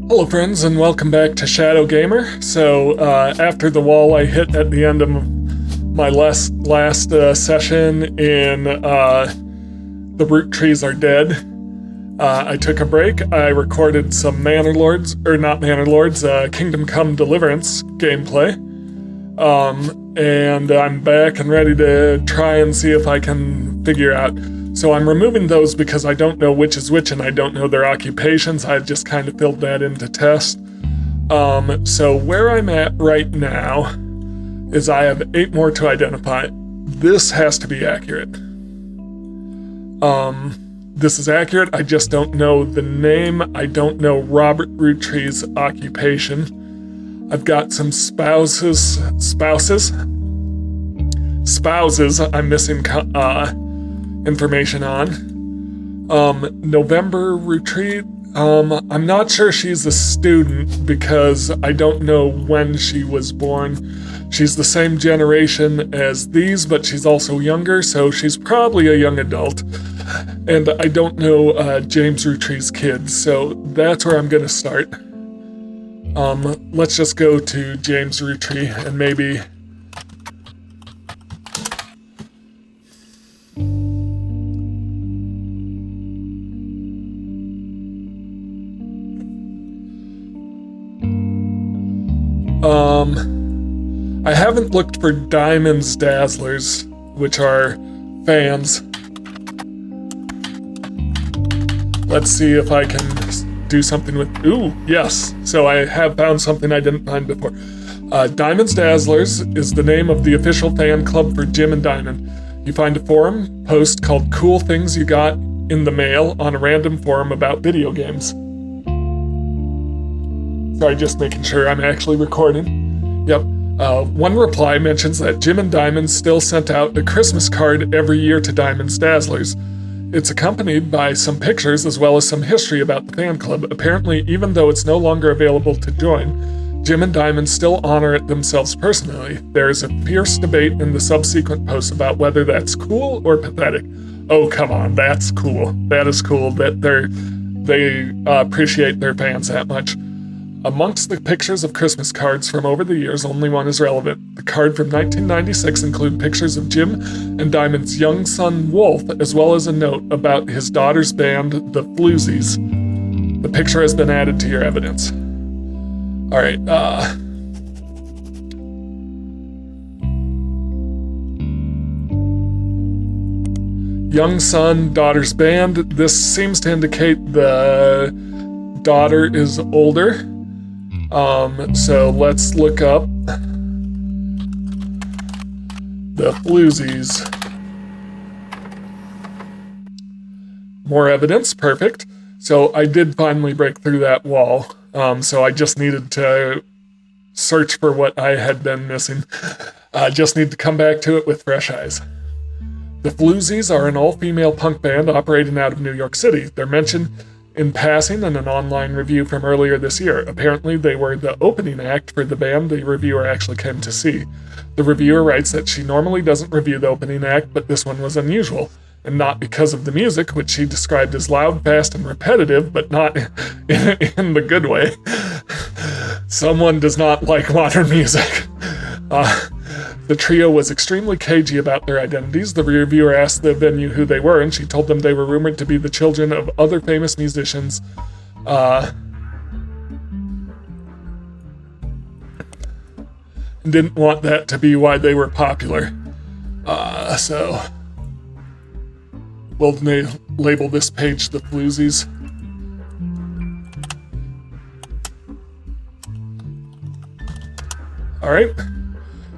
Hello friends and welcome back to Shadow Gamer. So after the wall I hit at the end of my last session in The Roottrees Are Dead, I took a break. I recorded some Kingdom Come Deliverance gameplay. And I'm back and ready to try and see if I can figure out. So I'm removing those because I don't know which is which and I don't know their occupations. I just kind of filled that in to test. So where I'm at right now is I have 8 more to identify. This has to be accurate. This is accurate. I just don't know the name. I don't know Robert Roottrees' occupation. I've got some spouses I'm missing information on. November retreat, I'm not sure she's a student because I don't know when she was born. She's the same generation as these, but she's also younger, so she's probably a young adult. And I don't know James Roottrees' kids, so that's where I'm gonna start. Let's just go to James Roottrees and maybe I haven't looked for Diamonds Dazzlers, which are fans. Let's see if I can do something with... Ooh, yes. So I have found something I didn't find before. Diamonds Dazzlers is the name of the official fan club for Jim and Diamond. You find a forum post called Cool Things You Got in the Mail on a random forum about video games. Sorry, just making sure I'm actually recording. Yep. One reply mentions that Jim and Diamond still sent out a Christmas card every year to Diamond's Dazzlers. It's accompanied by some pictures as well as some history about the fan club. Apparently, even though it's no longer available to join, Jim and Diamond still honor it themselves personally. There is a fierce debate in the subsequent posts about whether that's cool or pathetic. Oh, come on, that's cool. That is cool that they appreciate their fans that much. Amongst the pictures of Christmas cards from over the years, only one is relevant. The card from 1996 includes pictures of Jim and Diamond's young son Wolf, as well as a note about his daughter's band, the Floozies. The picture has been added to your evidence. Alright, young son, daughter's band. This seems to indicate the daughter is older. So let's look up the Floozies. More evidence, perfect. So I did finally break through that wall. So I just needed to search for what I had been missing. Just need to come back to it with fresh eyes. The Floozies are an all-female punk band operating out of New York City. They're mentioned in passing in an online review from earlier this year. Apparently, they were the opening act for the band the reviewer actually came to see. The reviewer writes that she normally doesn't review the opening act, but this one was unusual, and not because of the music, which she described as loud, fast, and repetitive, but not in the good way. Someone does not like modern music. The trio was extremely cagey about their identities. The reviewer asked the venue who they were, and she told them they were rumored to be the children of other famous musicians. And didn't want that to be why they were popular. So we'll label this page the Floozies. All right.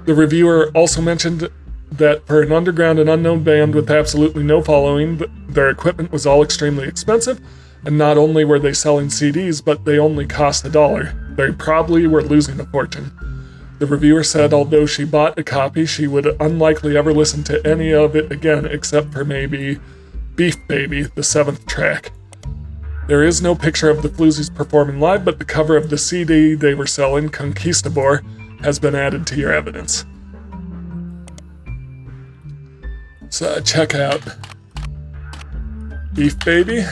The reviewer also mentioned that for an underground and unknown band with absolutely no following, their equipment was all extremely expensive, and not only were they selling CDs, but they only cost $1. They probably were losing a fortune. The reviewer said although she bought a copy, she would unlikely ever listen to any of it again except for maybe Beef Baby, the 7th track. There is no picture of the Floozies performing live, but the cover of the CD they were selling, Conquistador, has been added to your evidence. So check out Beef Baby.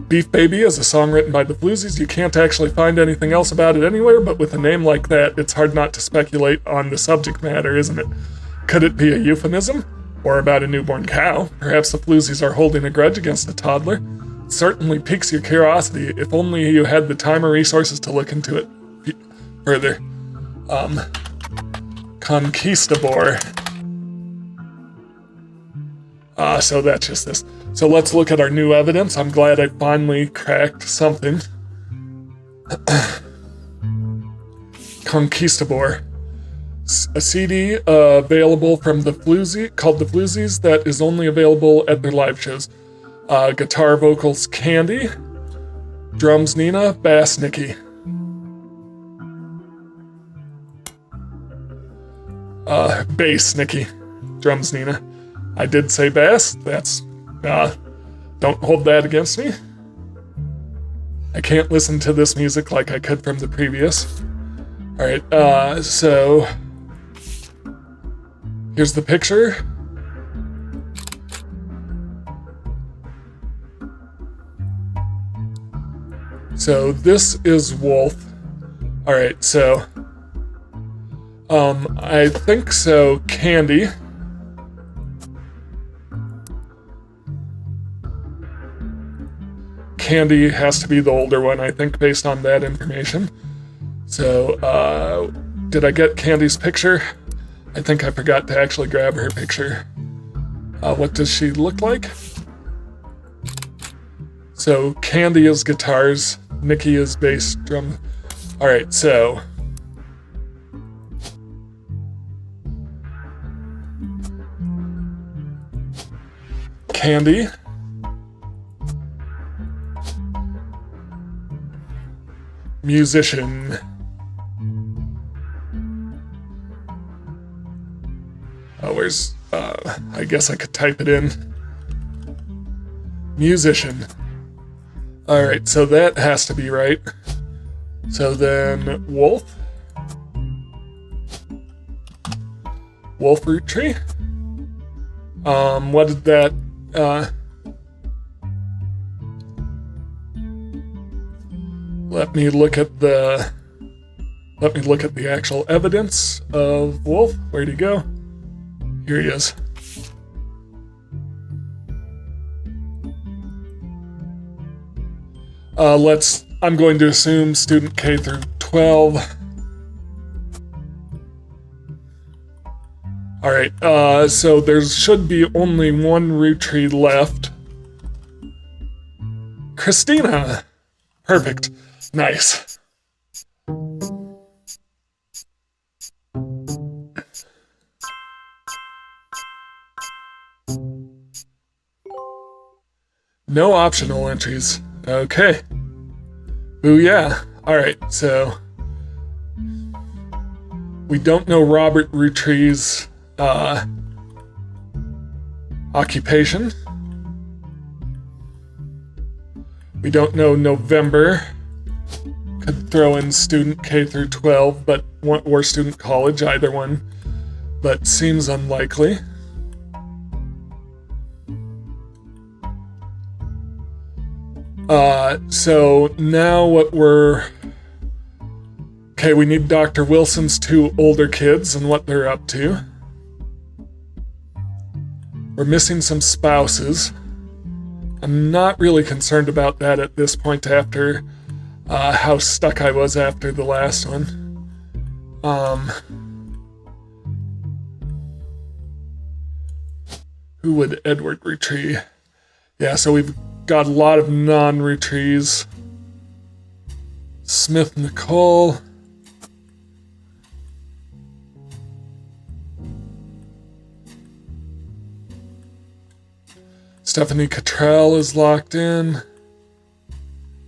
Beef Baby is a song written by the Floozies. You can't actually find anything else about it anywhere, but with a name like that, it's hard not to speculate on the subject matter, isn't it? Could it be a euphemism? Or about a newborn cow? Perhaps the Floozies are holding a grudge against a toddler? It certainly piques your curiosity, if only you had the time or resources to look into it further. Conquistador. So that's just this. So let's look at our new evidence. I'm glad I finally cracked something. Conquistador. A CD available from the Floozy, called the Floozies, that is only available at their live shows. Guitar vocals Candy, drums Nina, bass Nikki. Bass Nikki, drums Nina. I did say bass. That's don't hold that against me. I can't listen to this music like I could from the previous. All right, so here's the picture. So this is Wolf. All right, so I think so. Candy. Candy has to be the older one, I think, based on that information. So, did I get Candy's picture? I think I forgot to actually grab her picture. What does she look like? So, Candy is guitars, Nikki is bass, drum. Alright, so Candy. Musician. Oh, where's, I guess I could type it in. Musician. Alright, so that has to be right. So then, Wolf. Wolf Roottrees. What did that, Let me look at the actual evidence of Wolf. Where'd he go? Here he is. I'm going to assume student K through 12. Alright, so there should be only one Roottrees left. Christina! Perfect. Nice. No optional entries. Okay. Booyah. Alright, so we don't know Robert Roottrees' occupation. We don't know November. Could throw in student K through 12, but or student college, either one, but seems unlikely. So now what okay, we need Dr. Wilson's two older kids and what they're up to. We're missing some spouses. I'm not really concerned about that at this point after how stuck I was after the last one. Who would Edward Roottrees? Yeah, so we've got a lot of non-Roottrees. Smith Nicole. Stephanie Cottrell is locked in.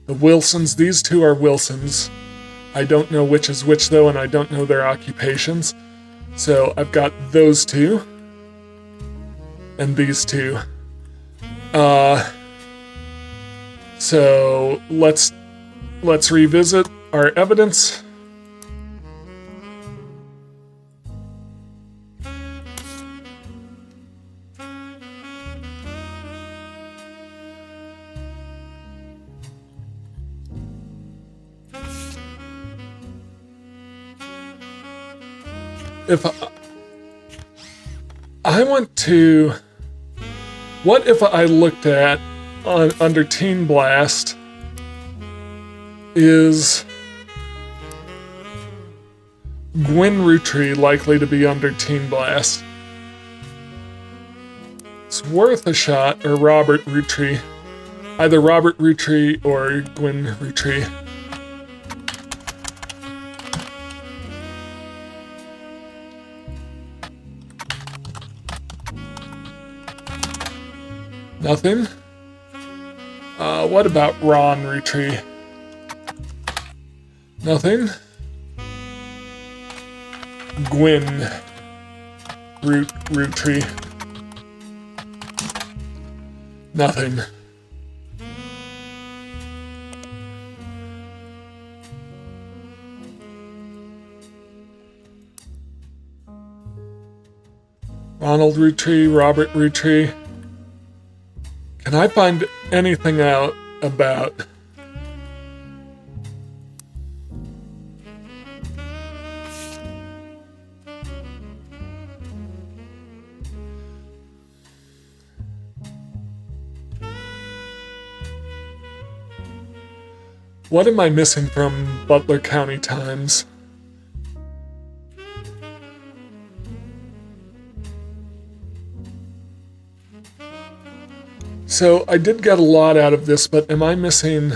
The Wilsons, these two are Wilsons. I don't know which is which though, and I don't know their occupations. So I've got those two. And these two. So let's revisit our evidence. if I want to, what if I looked at under Teen Blast is Gwen Roottrees likely to be under Teen Blast? It's worth a shot, or Robert Roottrees. Either Robert Roottrees or Gwen Roottrees. Nothing? What about Ron Roottrees? Nothing? Gwen Roottrees? Nothing. Ronald Roottrees, Robert Roottrees. Can I find anything out about what am I missing from Butler County Times? So I did get a lot out of this, but am I missing?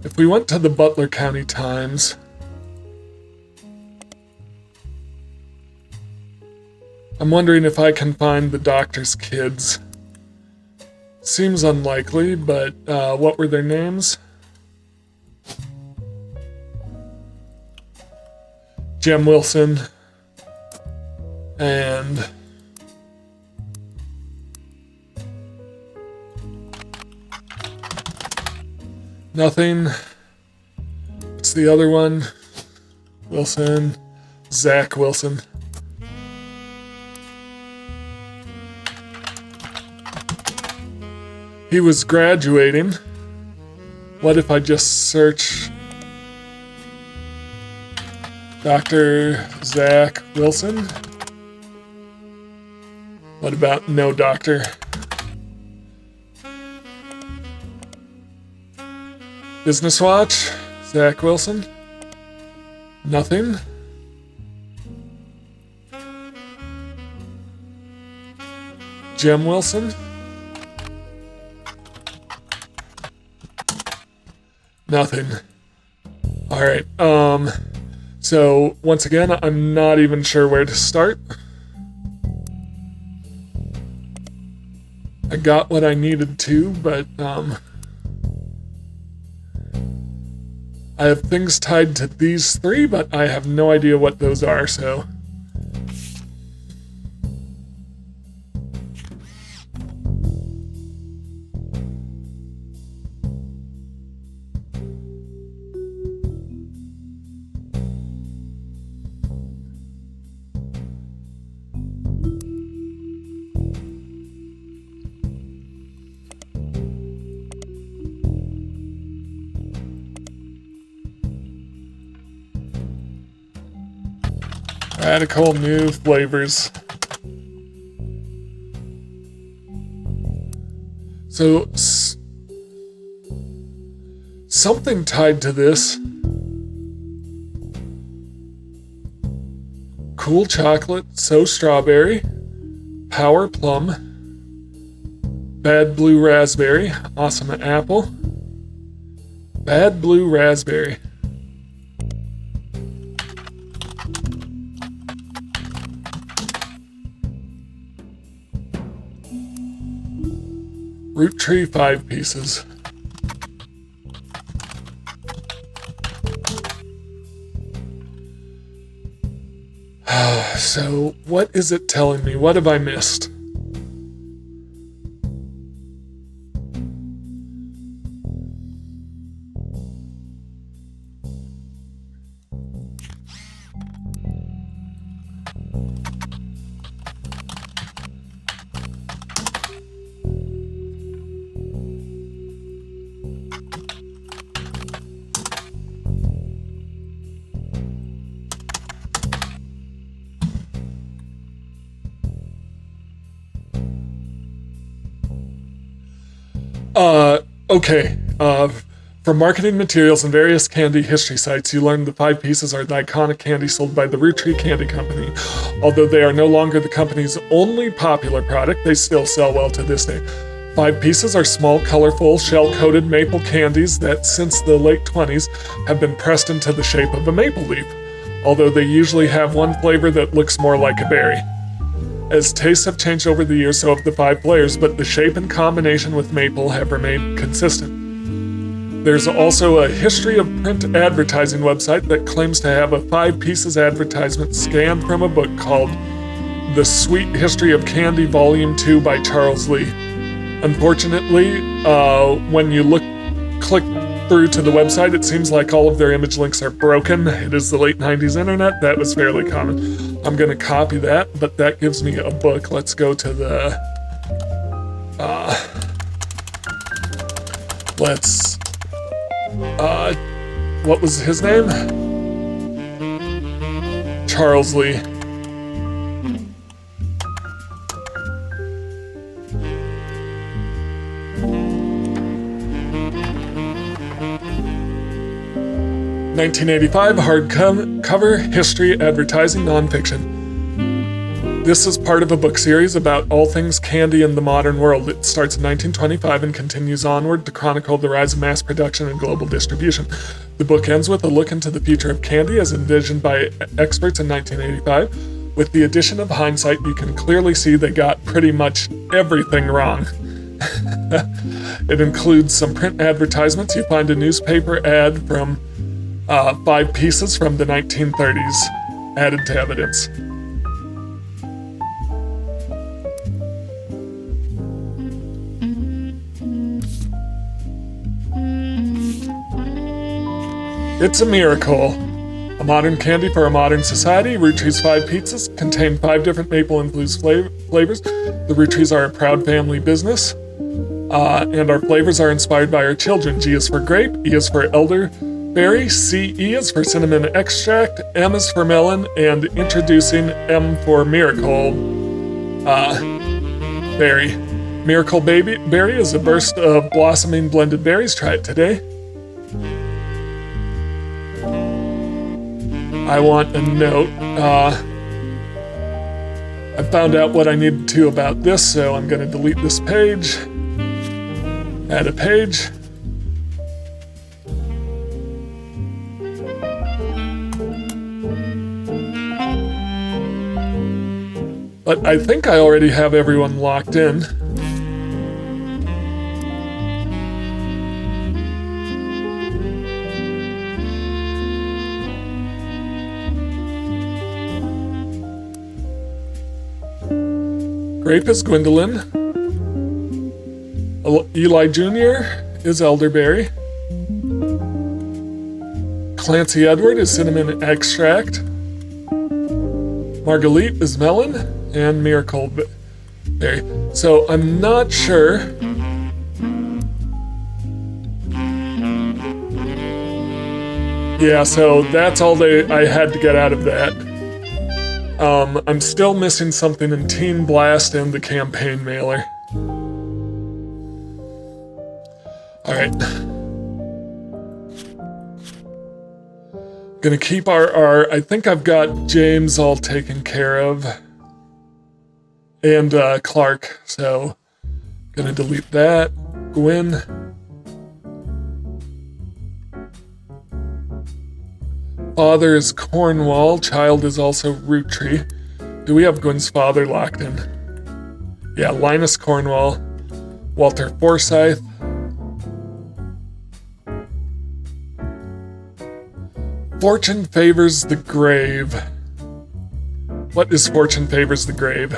If we went to the Butler County Times, I'm wondering if I can find the doctor's kids. Seems unlikely, but what were their names? Jem Wilson and nothing. What's the other one? Wilson. Zach Wilson. He was graduating. What if I just search Dr. Zach Wilson? What about no doctor? Business Watch, Zach Wilson. Nothing. Jem Wilson. Nothing. All right. So once again, I'm not even sure where to start. I got what I needed to, but I have things tied to these three, but I have no idea what those are, so. Radical new flavors. So, something tied to this. Cool chocolate, so strawberry, power plum, bad blue raspberry, awesome apple, bad blue raspberry. Roottrees 5 pieces. So, what is it telling me? What have I missed? Okay, from marketing materials and various candy history sites, you learn the Five Pieces are the iconic candy sold by the Roottrees Candy Company. Although they are no longer the company's only popular product, they still sell well to this day. Five Pieces are small, colorful, shell-coated maple candies that, since the late 20s, have been pressed into the shape of a maple leaf, although they usually have one flavor that looks more like a berry. As tastes have changed over the years, so have the five flavors, but the shape and combination with maple have remained consistent. There's also a history of print advertising website that claims to have a Five Pieces advertisement scanned from a book called The Sweet History of Candy Volume 2 by Charles Lee. Unfortunately, when you click through to the website, it seems like all of their image links are broken. It is the late 90s internet. That was fairly common. I'm going to copy that, but that gives me a book. Let's go to the... what was his name? Charles Lee. (1985) hardcover history advertising nonfiction. This is part of a book series about all things candy in the modern world. It starts in 1925 and continues onward to chronicle the rise of mass production and global distribution. The book ends with a look into the future of candy as envisioned by experts in 1985. With the addition of hindsight, you can clearly see they got pretty much everything wrong. It includes some print advertisements. You find a newspaper ad from Five Pieces from the 1930s added to evidence. It's a miracle. A modern candy for a modern society. Roottrees 5 Pieces contain 5 different maple-infused flavors. The Roottrees are a proud family business, and our flavors are inspired by our children. G is for grape, E is for elderberry, C-E is for cinnamon extract, M is for melon, and introducing M for miracle berry. Miracle Berry is a burst of blossoming blended berries. Try it today. I want a note. I found out what I needed to about this, so I'm going to delete this page. Add a page. But I think I already have everyone locked in. Grape is Gwendolyn. Eli Jr. is elderberry. Clancy Edward is cinnamon extract. Marguerite is melon. And miracle berry. So I'm not sure. Yeah, so that's all I had to get out of that. I'm still missing something in Teen Blast and the campaign mailer. Alright. Gonna keep our I think I've got James all taken care of. And Clark, so gonna delete that. Gwen. Father is Cornwall. Child is also Roottrees. Do we have Gwen's father locked in? Yeah, Linus Cornwall. Walter Forsythe. Fortune favors the grave. What is fortune favors the grave?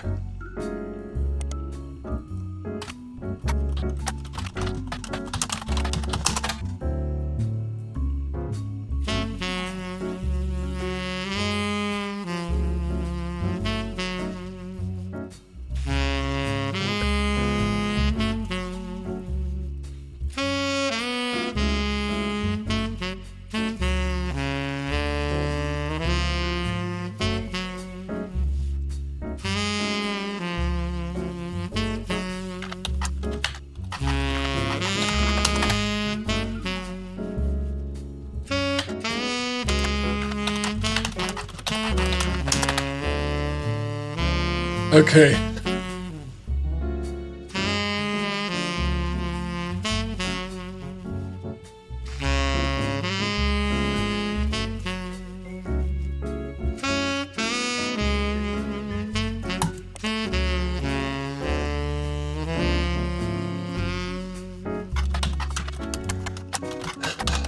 Okay.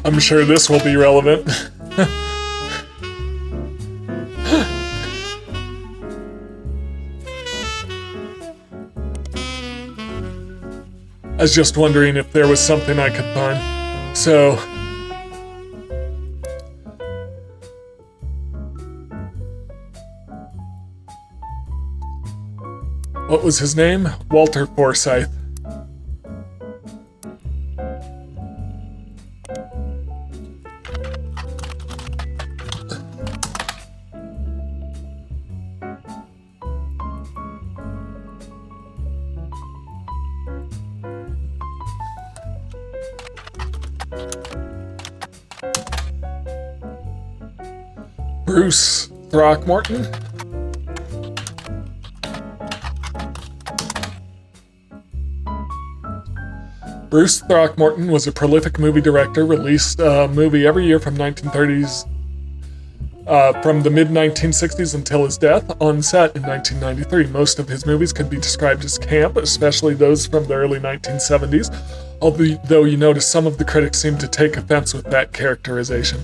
I'm sure this will be relevant. I was just wondering if there was something I could find. So, what was his name? Walter Forsythe. Bruce Throckmorton. Bruce Throckmorton was a prolific movie director, released a movie every year from 1930s, from the mid-1960s until his death on set in 1993. Most of his movies could be described as camp, especially those from the early 1970s, although you notice some of the critics seem to take offense with that characterization.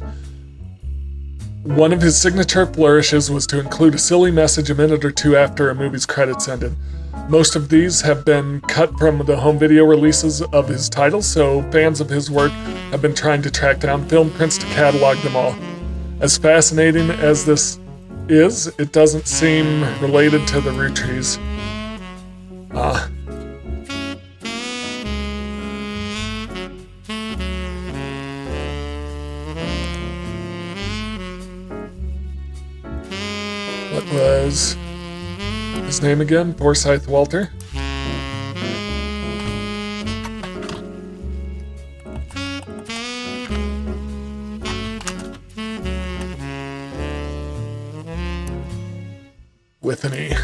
One of his signature flourishes was to include a silly message a minute or two after a movie's credits ended. Most of these have been cut from the home video releases of his titles, so fans of his work have been trying to track down film prints to catalog them all. As fascinating as this is, it doesn't seem related to the Roottrees. What was his name again? Forsythe Walter? With an E.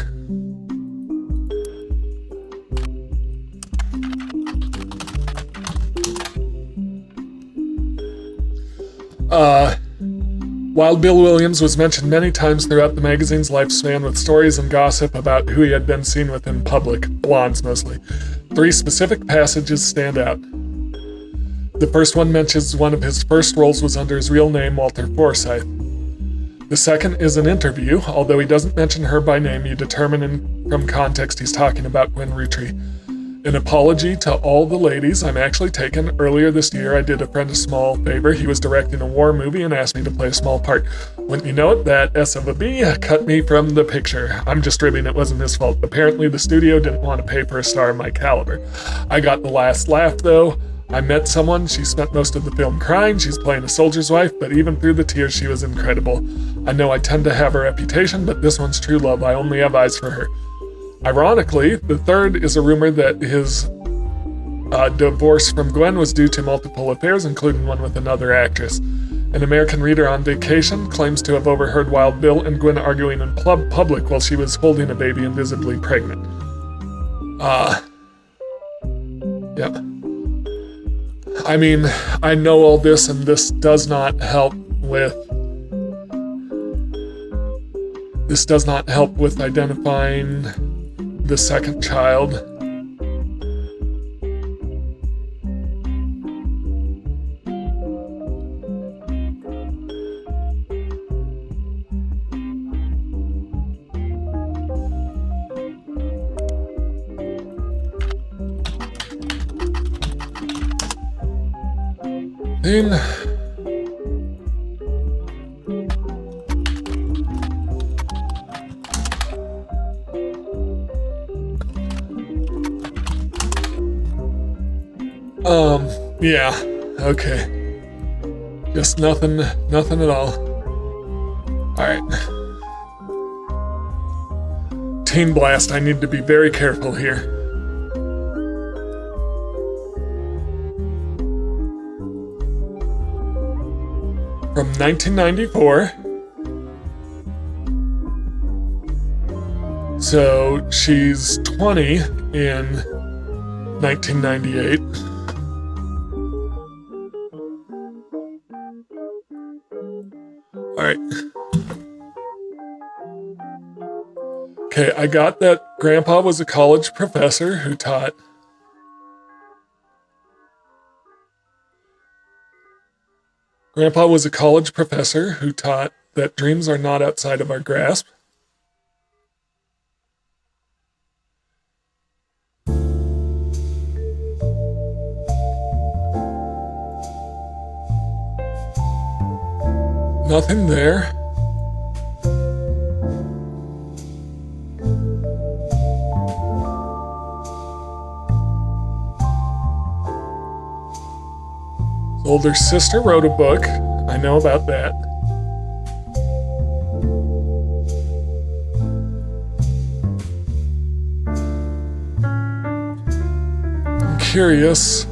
Wild Bill Williams was mentioned many times throughout the magazine's lifespan with stories and gossip about who he had been seen with in public, blondes mostly. 3 specific passages stand out. The first one mentions one of his first roles was under his real name, Walter Forsythe. The second is an interview. Although he doesn't mention her by name, you determine from context he's talking about Gwen Roottrie. An apology to all the ladies. I'm actually taken. Earlier this year, I did a friend a small favor. He was directing a war movie and asked me to play a small part. Wouldn't you know it, that S of a B cut me from the picture. I'm just ribbing, it wasn't his fault. Apparently, the studio didn't want to pay for a star of my caliber. I got the last laugh, though. I met someone, she spent most of the film crying, she's playing a soldier's wife, but even through the tears, she was incredible. I know I tend to have a reputation, but this one's true love. I only have eyes for her. Ironically, the third is a rumor that his divorce from Gwen was due to multiple affairs, including one with another actress. An American reader on vacation claims to have overheard Wild Bill and Gwen arguing in public while she was holding a baby and visibly pregnant. Yep. I mean, I know all this, and this does not help with identifying the second child. Yeah, okay. Just nothing at all. Alright. Teen Blast, I need to be very careful here. From 1994. So she's 20 in 1998. All right. Okay, I got that Grandpa was a college professor who taught. Grandpa was a college professor who taught that dreams are not outside of our grasp. Nothing there. His older sister wrote a book. I know about that. I'm curious.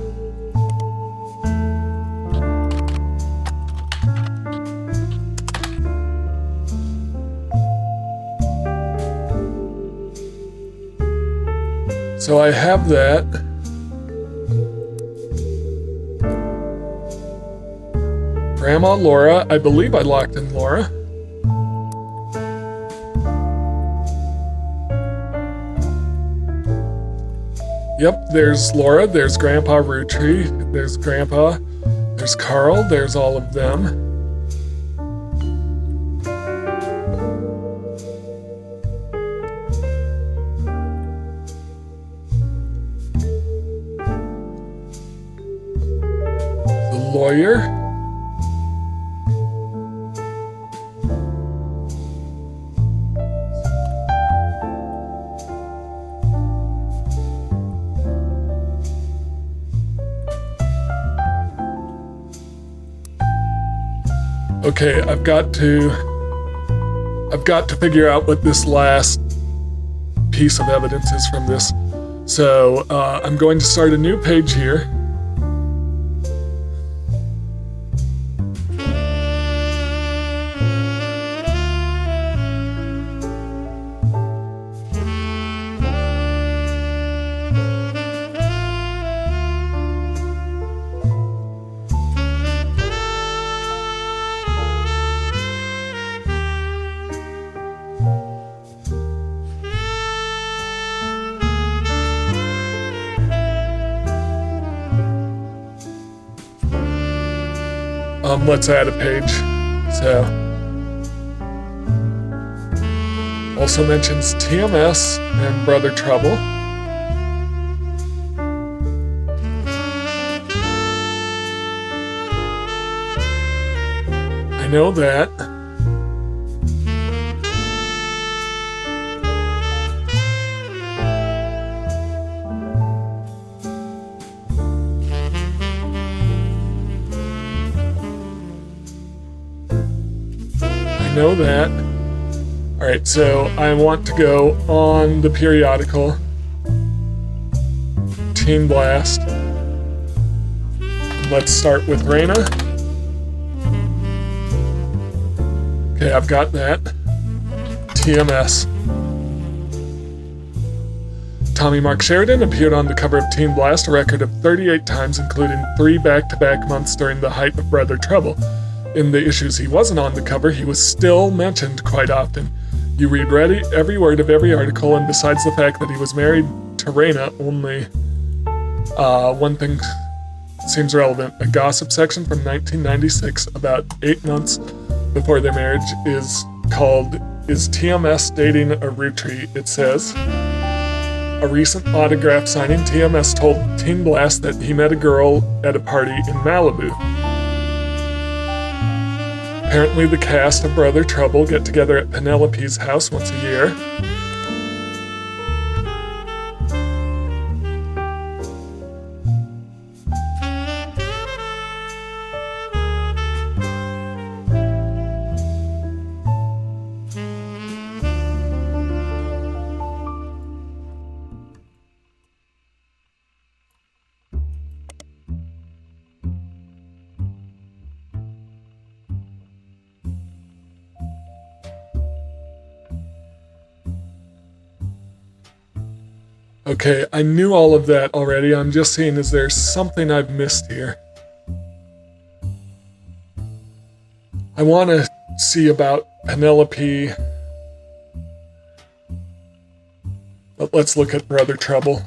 So I have that. Grandma Laura, I believe I locked in Laura. Yep, there's Laura, there's Grandpa Roottrees, there's Grandpa, there's Carl, there's all of them. The lawyer. Okay, I've got to figure out what this last piece of evidence is from this. So I'm going to start a new page here. Let's add a page. So, also mentions TMS and Brother Trouble. I know that. Know that. All right, so I want to go on the periodical Teen Blast. Let's start with Raina. Okay, I've got that. TMS. Tommy Mark Sheridan appeared on the cover of Teen Blast a record of 38 times, including 3 back-to-back months during the height of Brother Trouble. In the issues he wasn't on the cover, he was still mentioned quite often. You read every word of every article, and besides the fact that he was married to Raina, only one thing seems relevant. A gossip section from 1996, about 8 months before their marriage, is called "Is TMS Dating a Rootree?" It says, a recent autograph signing, TMS told Teen Blast that he met a girl at a party in Malibu. Apparently the cast of Brother Trouble get together at Penelope's house once a year. Okay, I knew all of that already. I'm just seeing, is there something I've missed here? I want to see about Penelope. But let's look at Brother Trouble.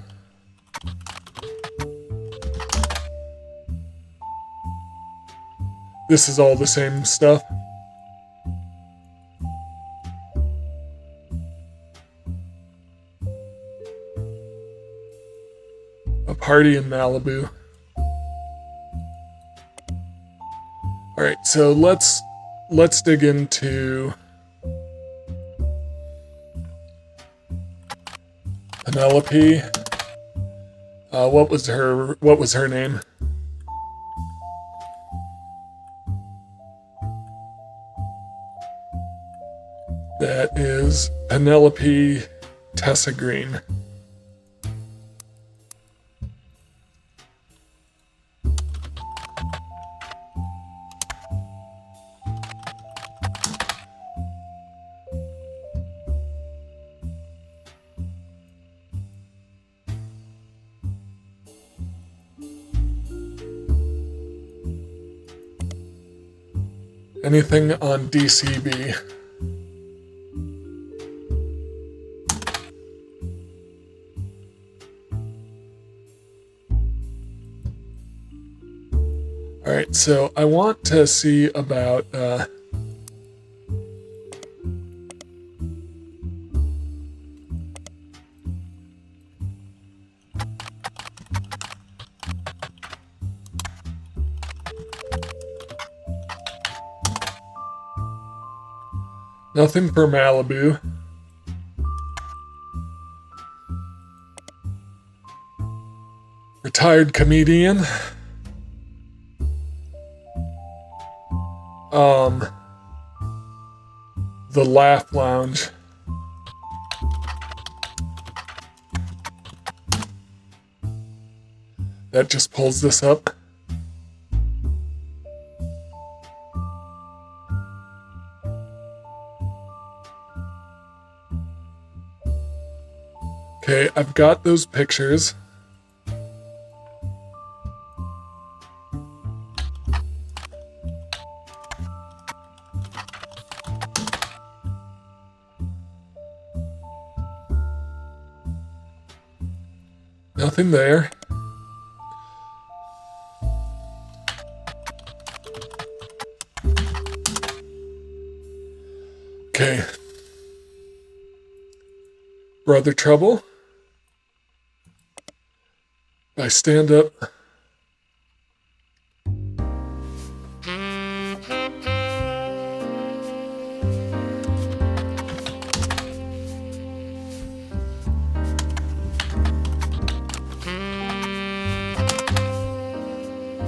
This is all the same stuff. A party in Malibu. All right, so let's dig into Penelope. What was her name? That is Penelope Tessa Green. Anything on DCB? All right, so I want to see about nothing for Malibu. Retired comedian. The Laugh Lounge. That just pulls this up. Okay, I've got those pictures. Nothing there. Okay. Brother Trouble. I stand up.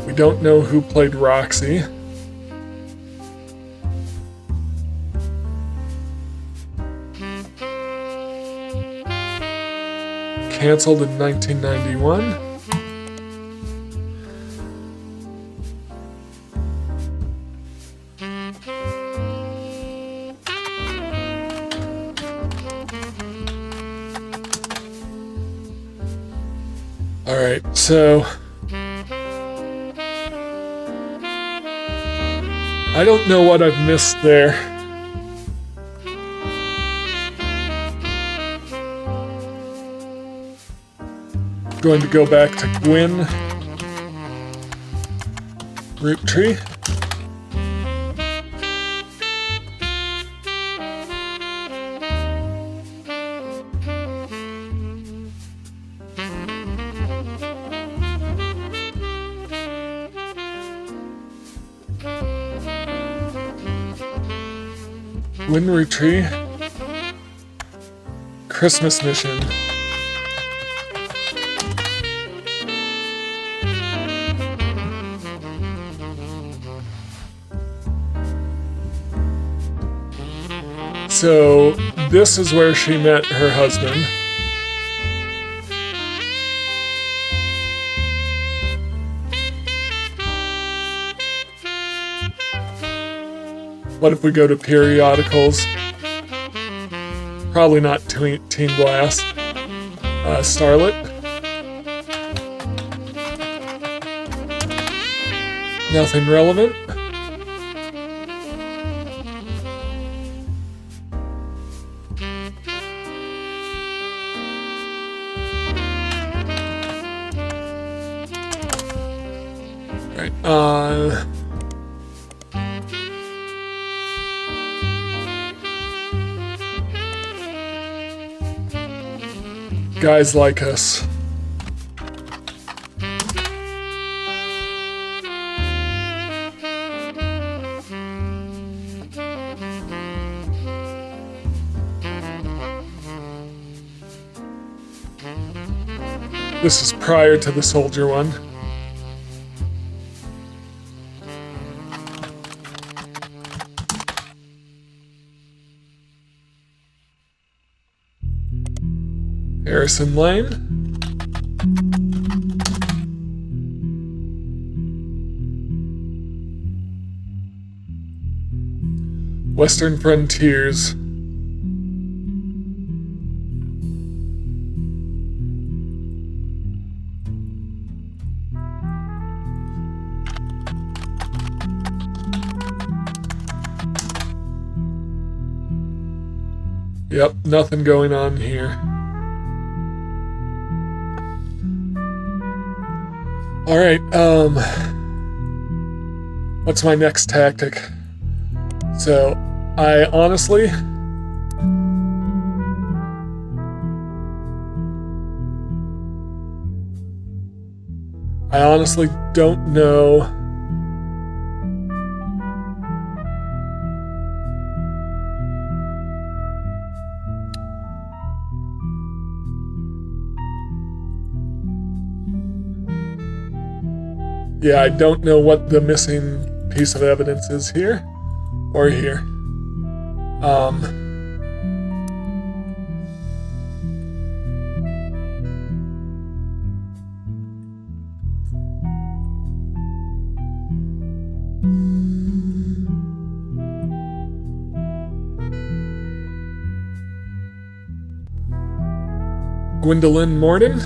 We don't know who played Roxy. Canceled in 1991. All right, so I don't know what I've missed there. Going to go back to Gwyn Roottrees. Gwyn Roottrees. Christmas Mission. So this is where she met her husband. What if we go to periodicals? Probably not Teen Blast. Starlet. Nothing relevant. Right. Guys like us. This is prior to the soldier one. Harrison Lane. Western Frontiers. Yep, nothing going on here. Alright, what's my next tactic? So, I honestly don't know. Yeah, I don't know what the missing piece of evidence is here or here. Gwendolyn Morden.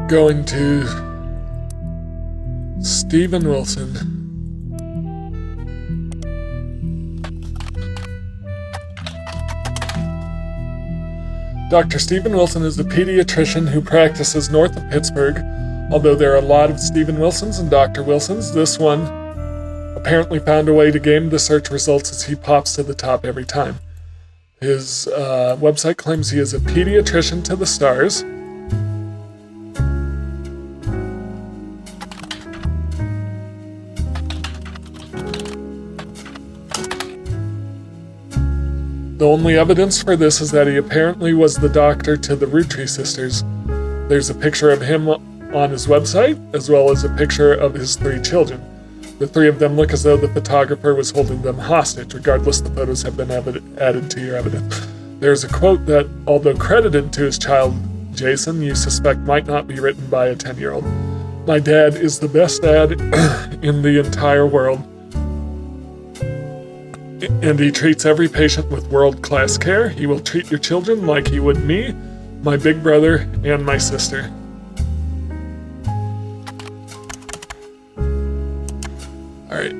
Going to Stephen Wilson. Dr. Stephen Wilson is a pediatrician who practices north of Pittsburgh. Although there are a lot of Stephen Wilsons and Dr. Wilsons, this one apparently found a way to game the search results as he pops to the top every time. His website claims he is a pediatrician to the stars. The only evidence for this is that he apparently was the doctor to the Roottrees sisters. There's a picture of him on his website, as well as a picture of his 3 children. The 3 of them look as though the photographer was holding them hostage. Regardless, the photos have been added to your evidence. There's a quote that, although credited to his child, Jason, you suspect might not be written by a 10-year-old. My dad is the best dad in the entire world. And he treats every patient with world-class care. He will treat your children like he would me, my big brother, and my sister. Alright,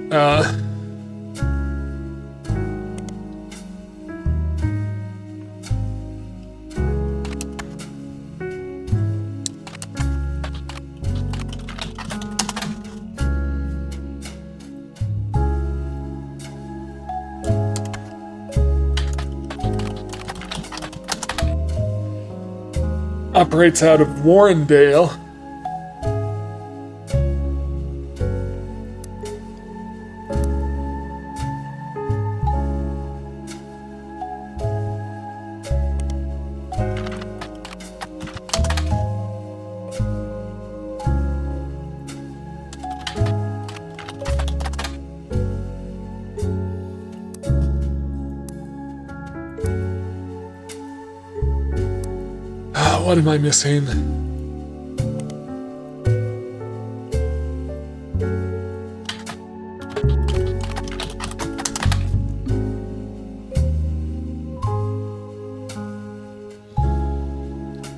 operates out of Warrendale. What am I missing?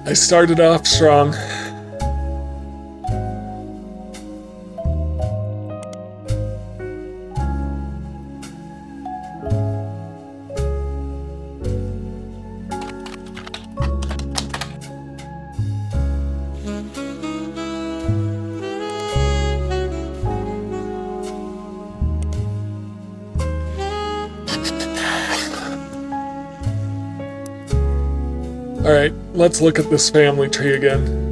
I started off strong. Alright, let's look at this family tree again.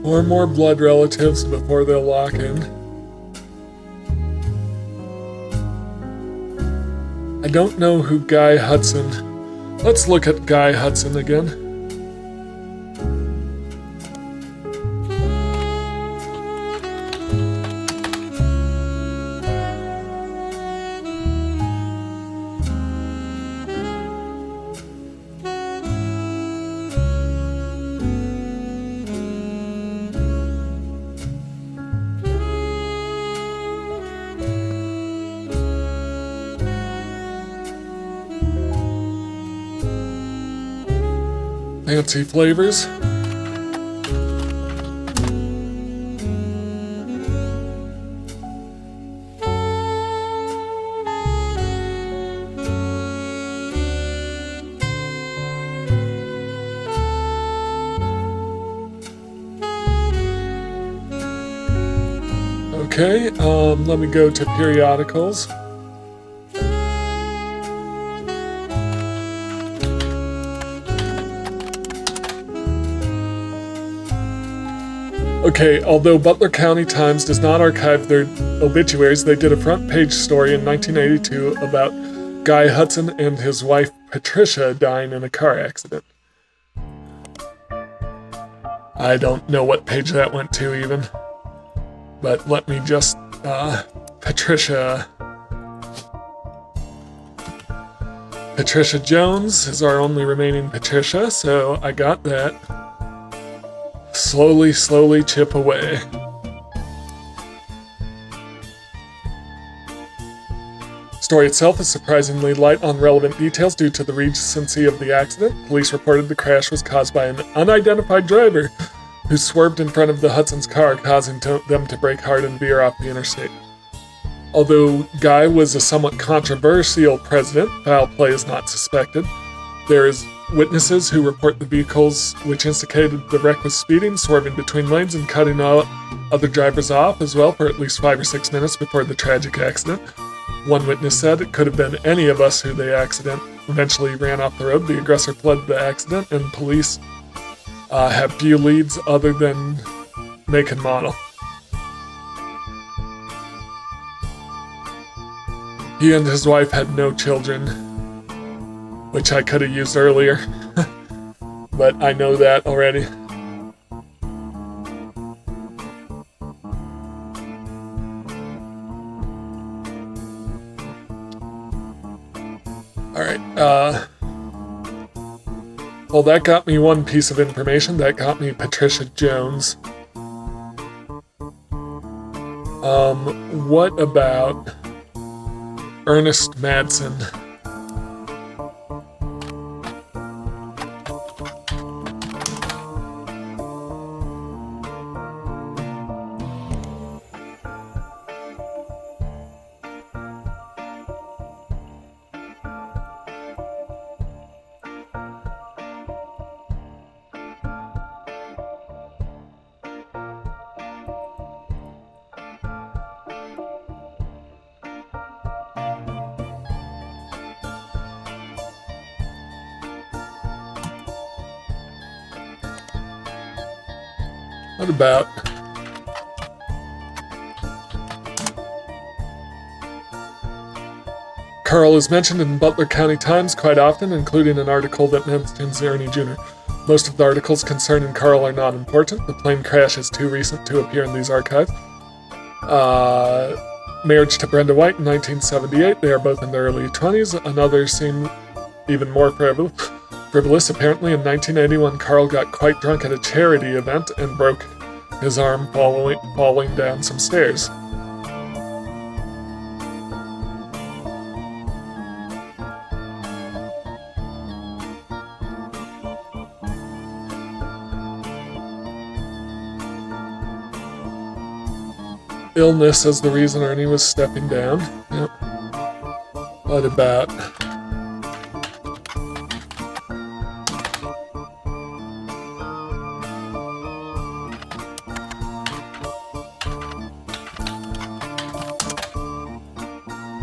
Four more blood relatives before they'll lock in. I don't know who Guy Hudson. Let's look at Guy Hudson again. Fancy flavors. Okay, let me go to periodicals. Okay, although Butler County Times does not archive their obituaries, they did a front page story in 1982 about Guy Hudson and his wife Patricia dying in a car accident. I don't know what page that went to even, but let me just, Patricia Jones is our only remaining Patricia, so I got that. Slowly chip away. Story itself is surprisingly light on relevant details due to the recency of the accident. Police reported the crash was caused by an unidentified driver who swerved in front of the Hudson's car, causing them to brake hard and veer off the interstate. Although Guy was a somewhat controversial president, foul play is not suspected. There is witnesses who report the vehicles which instigated the wreck was speeding, swerving between lanes, and cutting out other drivers off as well for at least 5 or 6 minutes before the tragic accident. One witness said it could have been any of us who the accident eventually ran off the road. The aggressor fled the accident, and police have few leads other than make and model. He and his wife had no children, which I could have used earlier, but I know that already. Alright, well, that got me one piece of information. That got me Patricia Jones. What about Ernest Madsen. What about Carl is mentioned in Butler County Times quite often, including an article that mentions Ernie Jr. Most of the articles concerning Carl are not important. The plane crash is too recent to appear in these archives. Marriage to Brenda White in 1978. They are both in their early 20s. Another seemed even more frivolous. Apparently, in 1981, Carl got quite drunk at a charity event and broke his arm falling down some stairs. Illness as the reason Ernie was stepping down. Yep. What about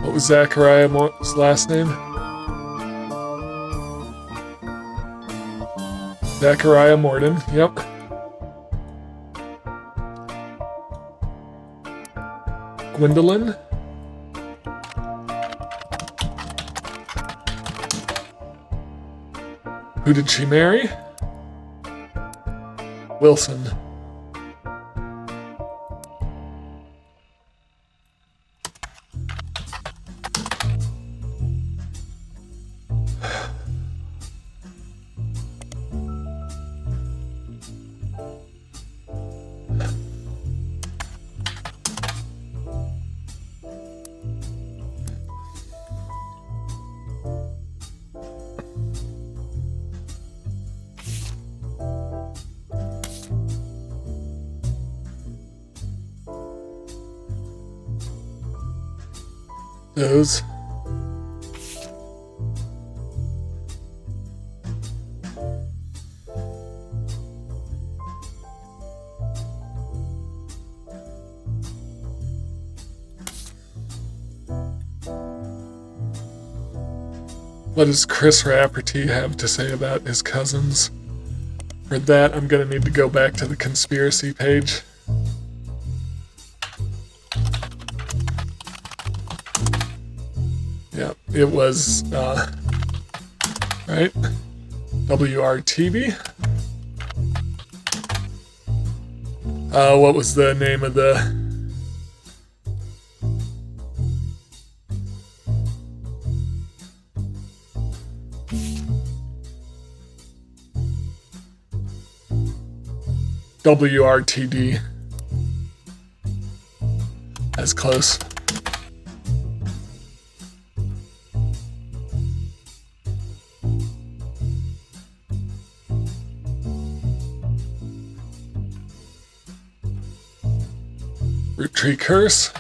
what was Zachariah's last name? Zachariah Morton. Yep. Gwendolyn. Who did she marry? Wilson. Those. What does Chris Rafferty have to say about his cousins? For that, I'm going to need to go back to the conspiracy page. Yeah, it was, right? WRTV. What was the name of the... WRTD. As close. Roottrees curse.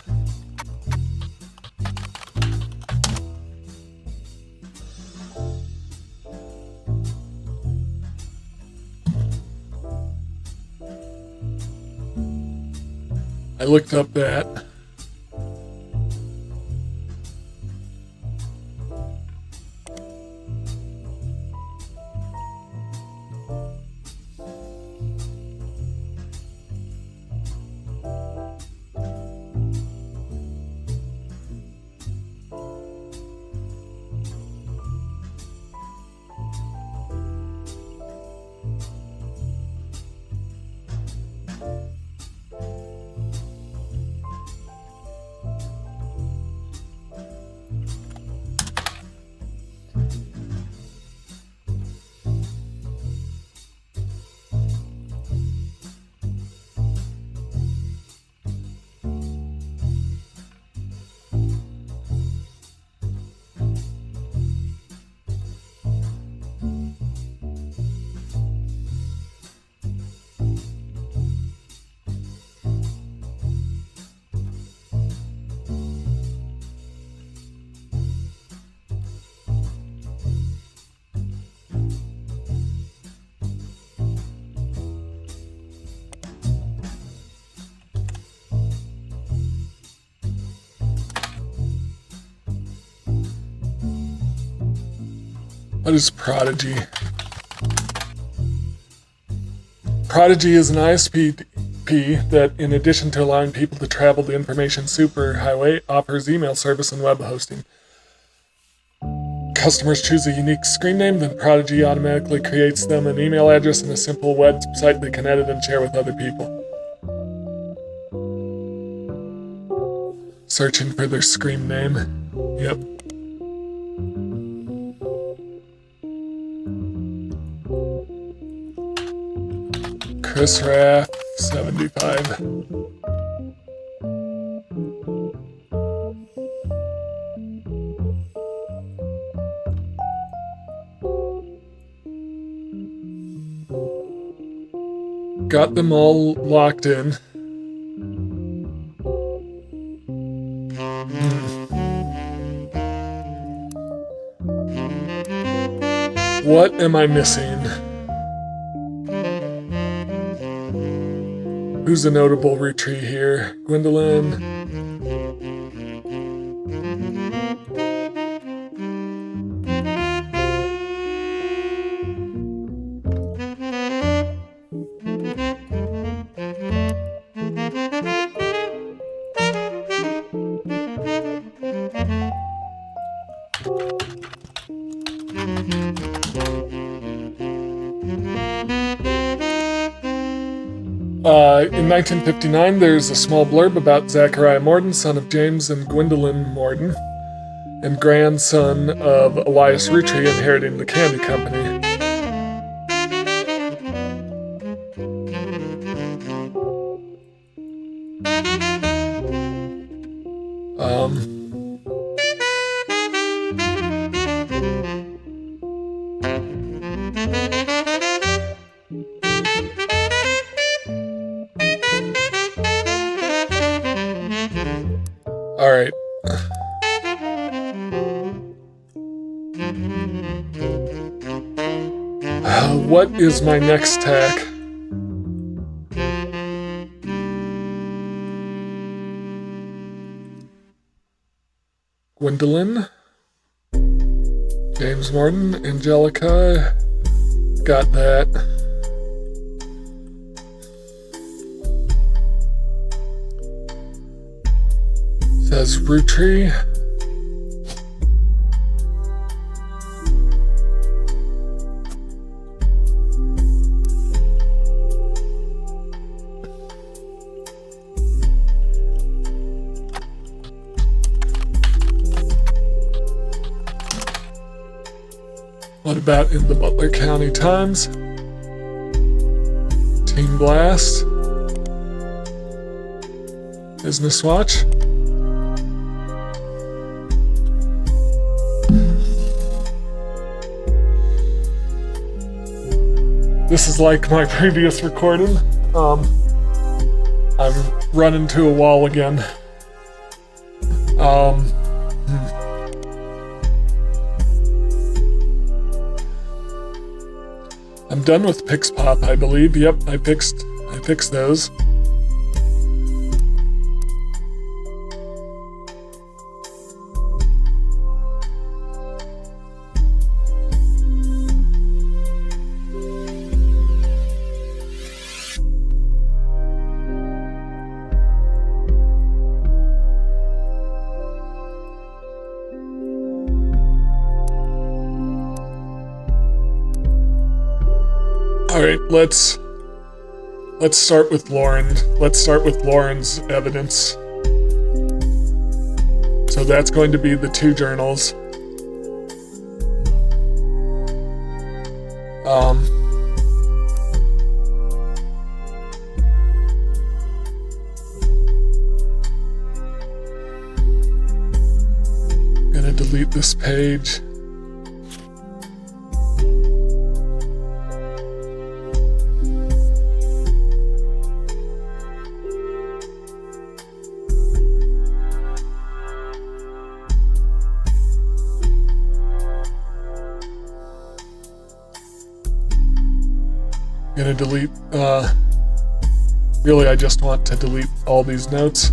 I looked up that. What is Prodigy? Prodigy is an ISP that, in addition to allowing people to travel the information superhighway, offers email service and web hosting. Customers choose a unique screen name, then Prodigy automatically creates them an email address and a simple website they can edit and share with other people. Searching for their screen name. Yep. Chris Raff, 75. Got them all locked in. What am I missing? Who's a notable Roottrie here? Gwendolyn. In 1959, there's a small blurb about Zachariah Morden, son of James and Gwendolyn Morden, and grandson of Elias Roottrie, inheriting the candy company. All right. What is my next tack? Gwendolyn, James Morden, Angelica, got that. Says Roottrie. What about in the Butler County Times? Team Blast. Business Watch. This is like my previous recording. I'm running to a wall again. I'm done with Pixpop, I believe. Yep, I fixed those. All right, let's start with Lauren. Let's start with Lauren's evidence. So that's going to be the two journals. I'm gonna delete this page. Gonna delete, really I just want to delete all these notes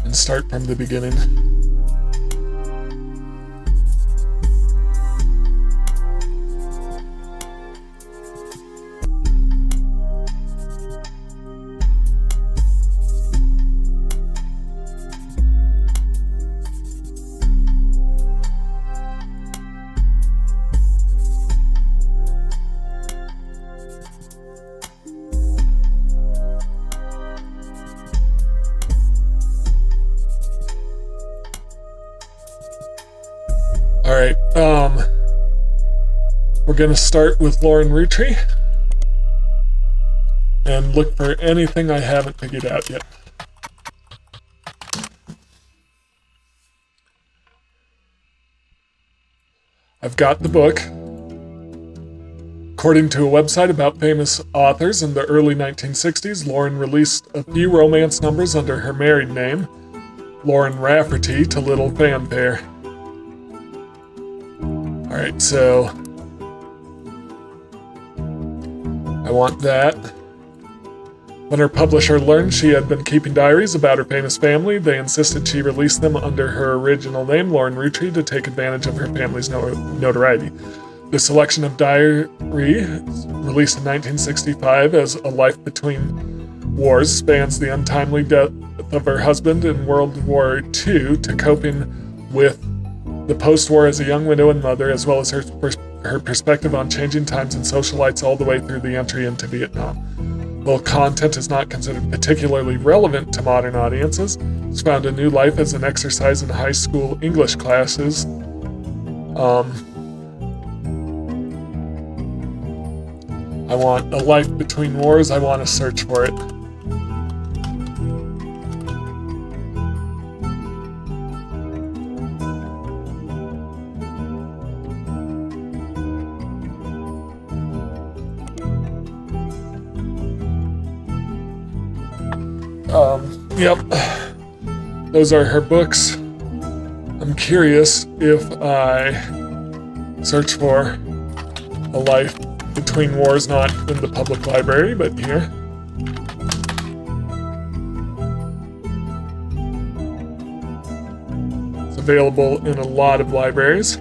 and start from the beginning. right, we're gonna start with Lauren Roottrees and look for anything I haven't figured out yet. I've got the book. According to a website about famous authors in the early 1960s, Lauren released a few romance numbers under her married name, Lauren Rafferty, to little fanfare. Alright, so I want that. When her publisher learned she had been keeping diaries about her famous family, they insisted she release them under her original name, Lauren Roottrees, to take advantage of her family's notoriety. The selection of diary, released in 1965 as A Life Between Wars, spans the untimely death of her husband in World War II to coping with the post-war as a young widow and mother, as well as her perspective on changing times and socialites all the way through the entry into Vietnam. While content is not considered particularly relevant to modern audiences, it's found a new life as an exercise in high school English classes. I want A Life Between Wars. I want to search for it. Yep. Those are her books. I'm curious if I search for A Life Between Wars, not in the public library, but here. It's available in a lot of libraries.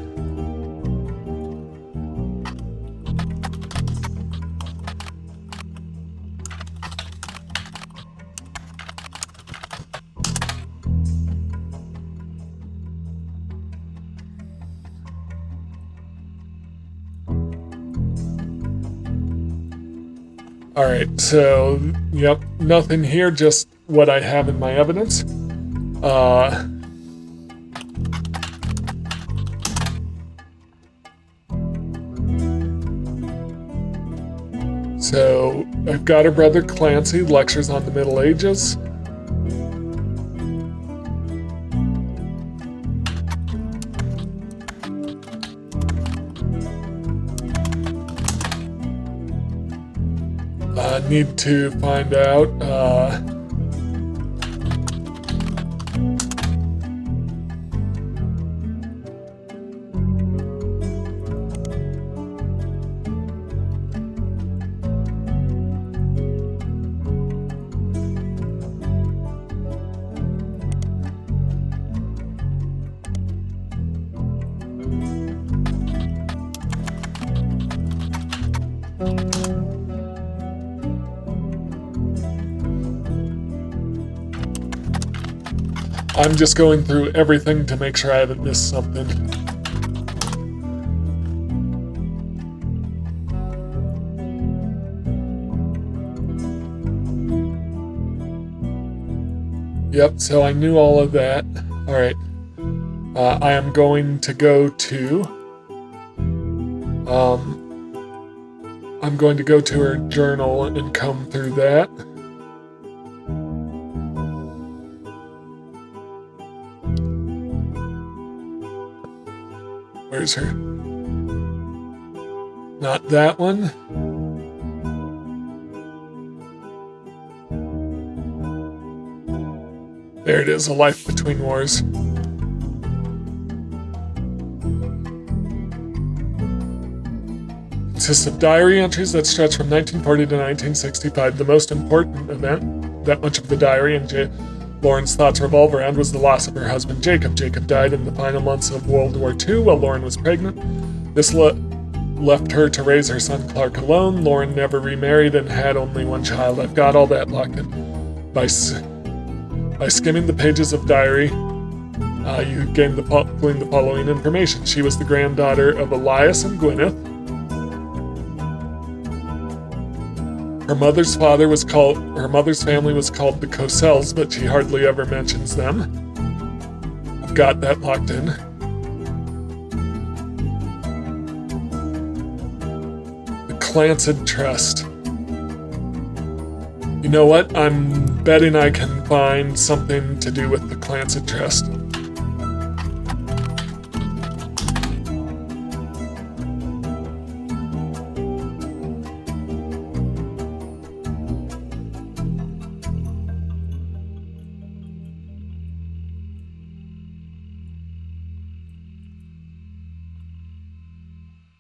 Alright, so, yep, nothing here, just what I have in my evidence. So, I've got her brother Clancy, lectures on the Middle Ages. Need to find out I'm just going through everything to make sure I haven't missed something. Yep, so I knew all of that. Alright. I am going to go to... I'm going to go to her journal and comb through that. Where's her? Not that one. There it is, A Life Between Wars. Consists of diary entries that stretch from 1940 to 1965. The most important event that much of the diary and Lauren's thoughts revolve around was the loss of her husband, Jacob. Jacob died in the final months of World War II while Lauren was pregnant. This left her to raise her son Clark alone. Lauren never remarried and had only one child. I've got all that locked in. By skimming the pages of diary, you glean the following information. She was the granddaughter of Elias and Gwyneth. Her mother's family was called the Cossells, but she hardly ever mentions them. I've got that locked in. Clancid Trust. You know what? I'm betting I can find something to do with the Clancid Trust.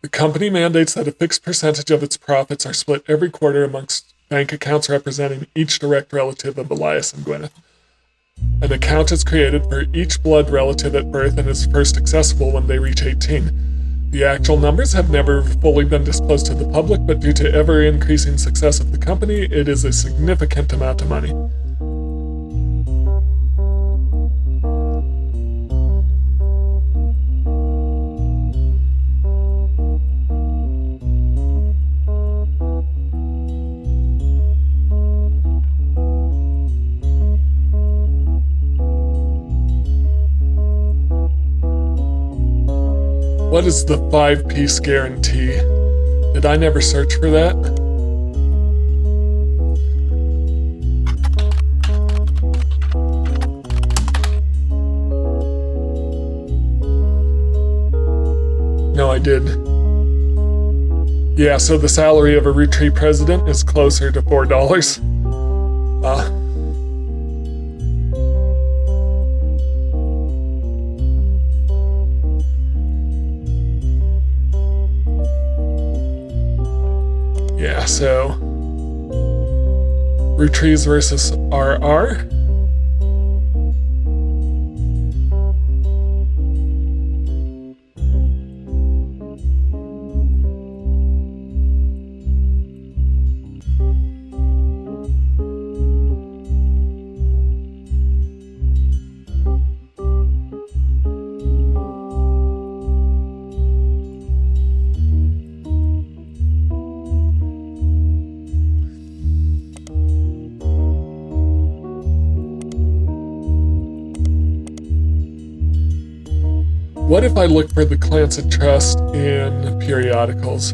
The company mandates that a fixed percentage of its profits are split every quarter amongst bank accounts representing each direct relative of Elias and Gwyneth. An account is created for each blood relative at birth and is first accessible when they reach 18. The actual numbers have never fully been disclosed to the public, but due to ever-increasing success of the company, it is a significant amount of money. What is the 5-piece guarantee? Did I never search for that? No, I did. Yeah, so the salary of a Roottrees president is closer to $4. Yeah, so Roottrees versus RR. What if I look for the Clancid Trust in periodicals?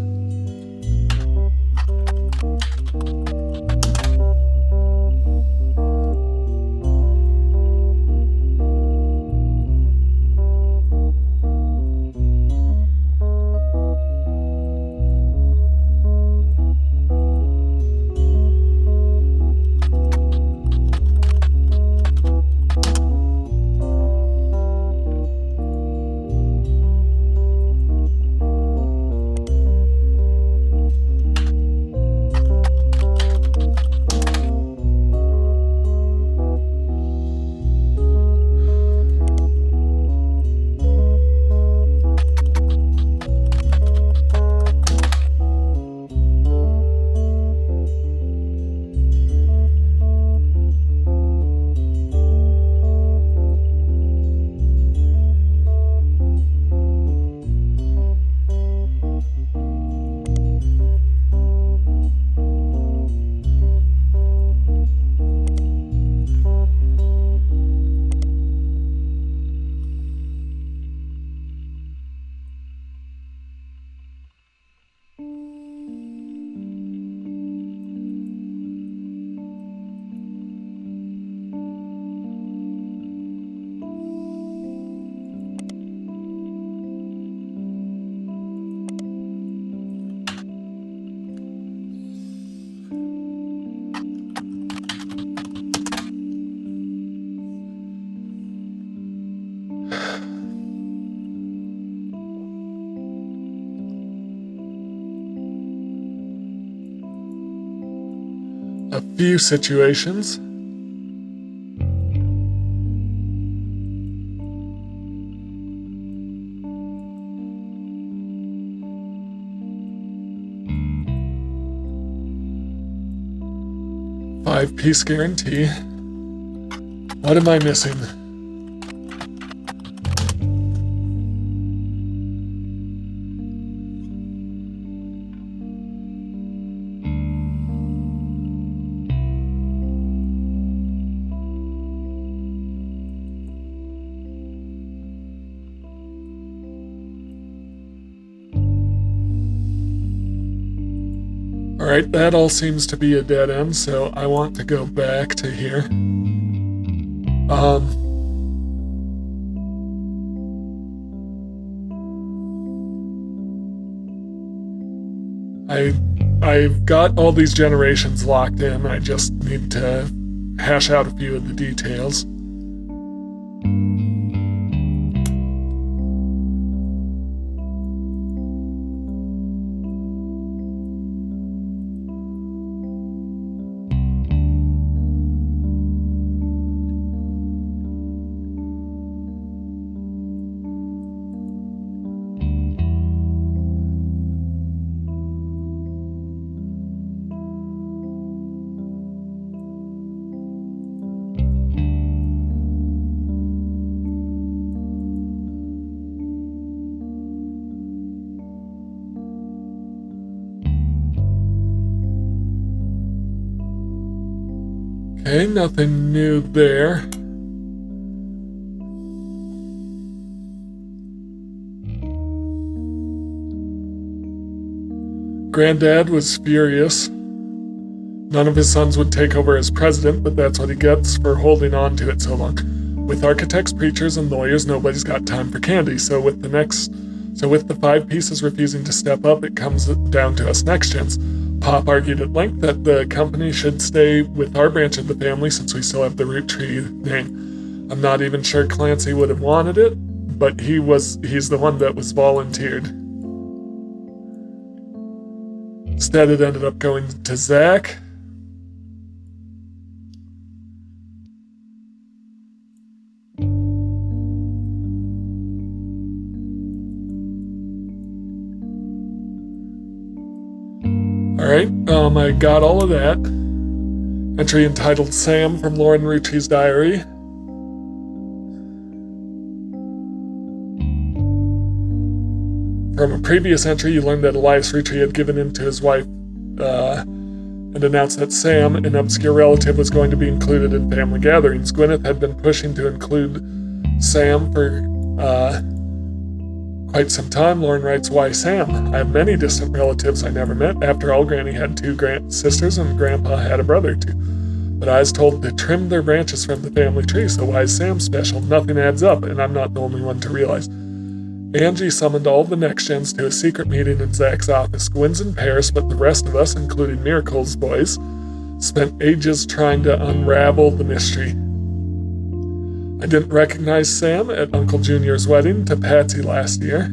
A few situations. Five-piece guarantee. What am I missing? Alright, that all seems to be a dead end, so I want to go back to here. I've got all these generations locked in. I just need to hash out a few of the details. Okay, nothing new there. Granddad was furious. None of his sons would take over as president, but that's what he gets for holding on to it so long. With architects, preachers, and lawyers, nobody's got time for candy. So with the 5 pieces refusing to step up, it comes down to us next gens. Pop argued at length that the company should stay with our branch of the family since we still have the Roottrees name. I'm not even sure Clancy would have wanted it, but he's the one that was volunteered. Instead, it ended up going to Zach. Alright, I got all of that. Entry entitled Sam from Lauren Roottrees' diary. From a previous entry, you learned that Elias Roottrees had given in to his wife and announced that Sam, an obscure relative, was going to be included in family gatherings. Gwyneth had been pushing to include Sam for quite some time. Lauren writes, "Why Sam? I have many distant relatives I never met. After all, Granny had 2 sisters and Grandpa had a brother too. But I was told to trim their branches from the family tree, so why is Sam special? Nothing adds up, and I'm not the only one to realize." Angie summoned all the next gens to a secret meeting in Zach's office. Gwyn's in Paris, but the rest of us, including Miracle's boys, spent ages trying to unravel the mystery. I didn't recognize Sam at Uncle Junior's wedding to Patsy last year.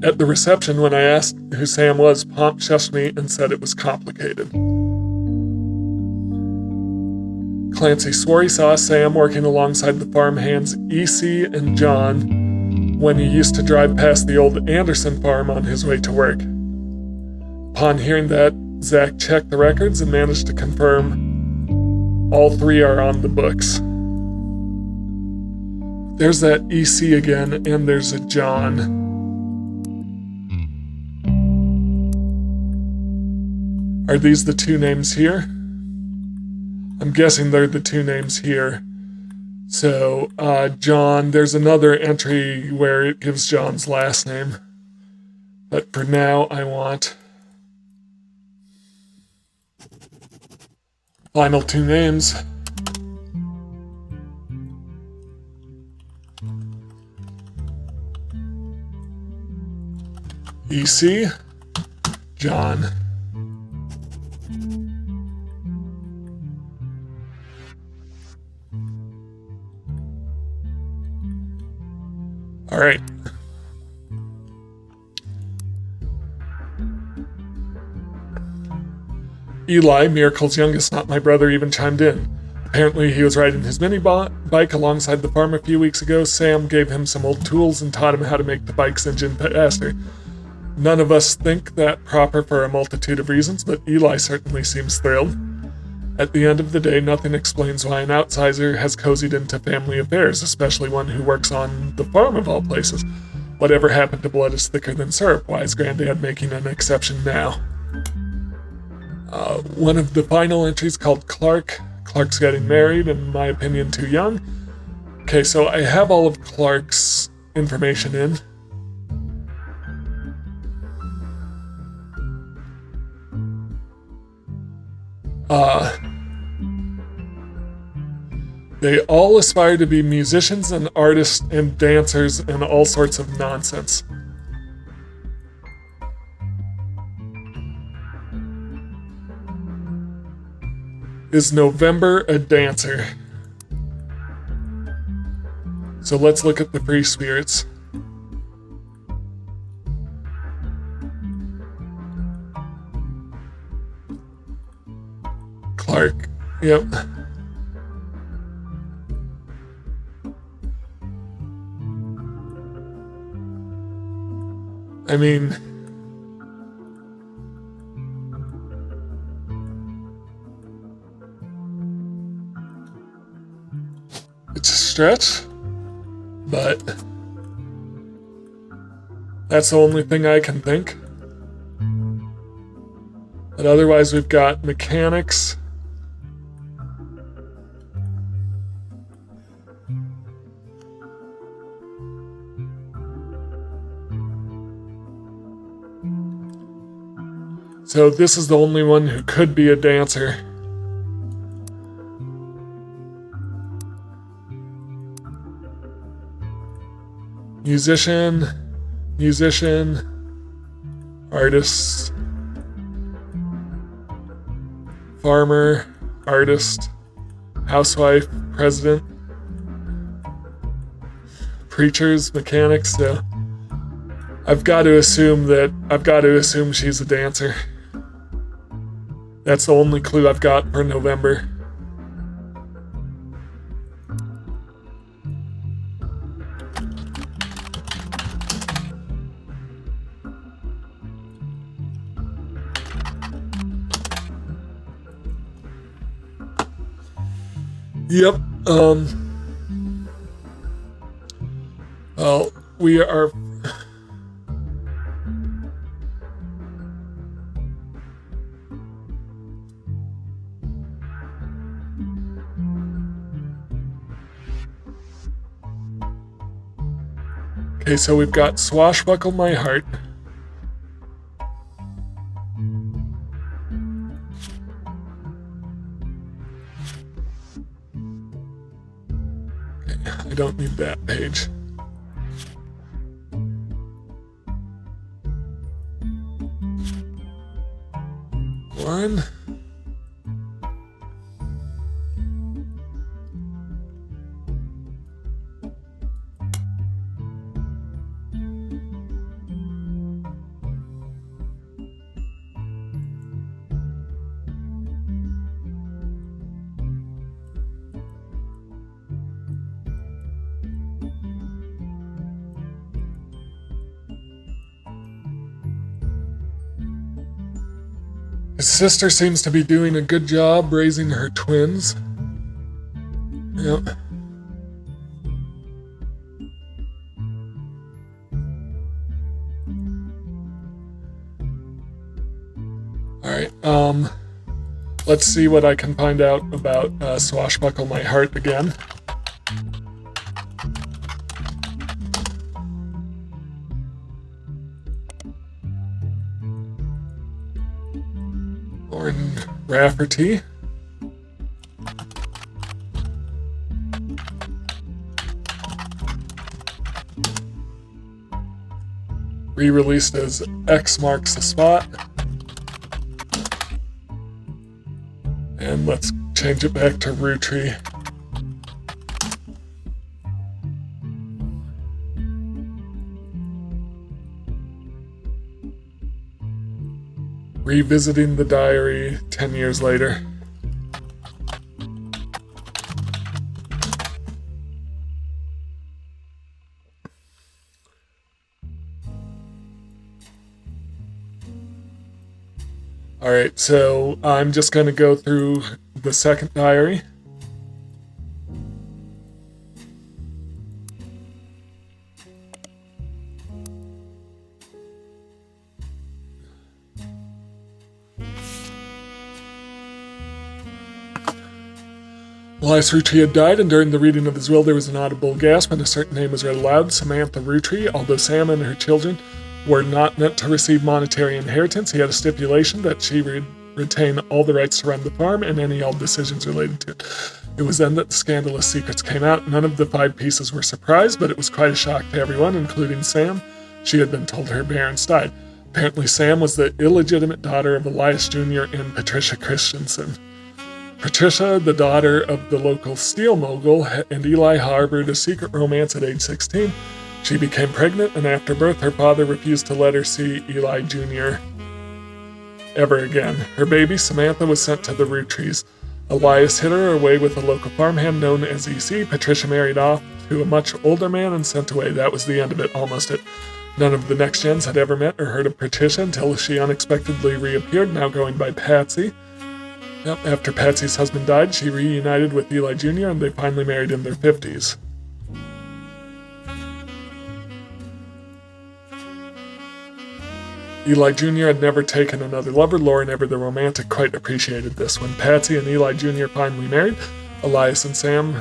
At the reception, when I asked who Sam was, Pomp shushed me and said it was complicated. Clancy swore he saw Sam working alongside the farmhands E.C. and John when he used to drive past the old Anderson farm on his way to work. Upon hearing that, Zach checked the records and managed to confirm all 3 are on the books. There's that EC again, and there's a John. Are these the 2 names here? I'm guessing they're the 2 names here. So, John, there's another entry where it gives John's last name. But for now, I want final 2 names. EC, John. All right. Eli, Miracle's youngest, not my brother, even chimed in. Apparently, he was riding his mini bike alongside the farm a few weeks ago. Sam gave him some old tools and taught him how to make the bike's engine faster. None of us think that proper for a multitude of reasons, but Eli certainly seems thrilled. At the end of the day, nothing explains why an outsider has cozied into family affairs, especially one who works on the farm of all places. Whatever happened to blood is thicker than syrup. Why is Granddad making an exception now? One of the final entries called Clark. Clark's getting married, in my opinion, too young. Okay, so I have all of Clark's information in. They all aspire to be musicians and artists and dancers and all sorts of nonsense. Is November a dancer? So let's look at the free spirits. Clark. Yep. I mean, it's a stretch, but that's the only thing I can think. But otherwise, we've got mechanics. So this is the only one who could be a dancer. Musician, artist, farmer, artist, housewife, president, preachers, mechanics. So I've got to assume she's a dancer. That's the only clue I've got for November. Yep. Well, we are. Okay, so we've got Swashbuckle My Heart. Okay, I don't need that page. One. His sister seems to be doing a good job raising her twins. Yep. Alright, let's see what I can find out about Swashbuckle My Heart again. Lauren Rafferty. Re-released as X Marks the Spot. And let's change it back to Roottrees. Revisiting the diary 10 years later. Alright, so I'm just going to go through the second diary. Elias Roottrees had died, and during the reading of his will there was an audible gasp, and a certain name was read aloud, Samantha Roottrees. Although Sam and her children were not meant to receive monetary inheritance, he had a stipulation that she retain all the rights to run the farm and any all decisions related to it. It was then that the scandalous secrets came out. None of the 5 pieces were surprised, but it was quite a shock to everyone, including Sam. She had been told her parents died. Apparently, Sam was the illegitimate daughter of Elias Jr. and Patricia Christensen. Patricia, the daughter of the local steel mogul, and Eli harbored a secret romance at age 16. She became pregnant, and after birth, her father refused to let her see Eli Jr. ever again. Her baby, Samantha, was sent to the Roottrees. Elias hid her away with a local farmhand known as EC. Patricia married off to a much older man and sent away. That was the end of it, almost it. None of the next gens had ever met or heard of Patricia until she unexpectedly reappeared, now going by Patsy. After Patsy's husband died, she reunited with Eli Jr., and they finally married in their 50s. Eli Jr. had never taken another lover. Lauren, ever the romantic, quite appreciated this. When Patsy and Eli Jr. finally married, Elias and Sam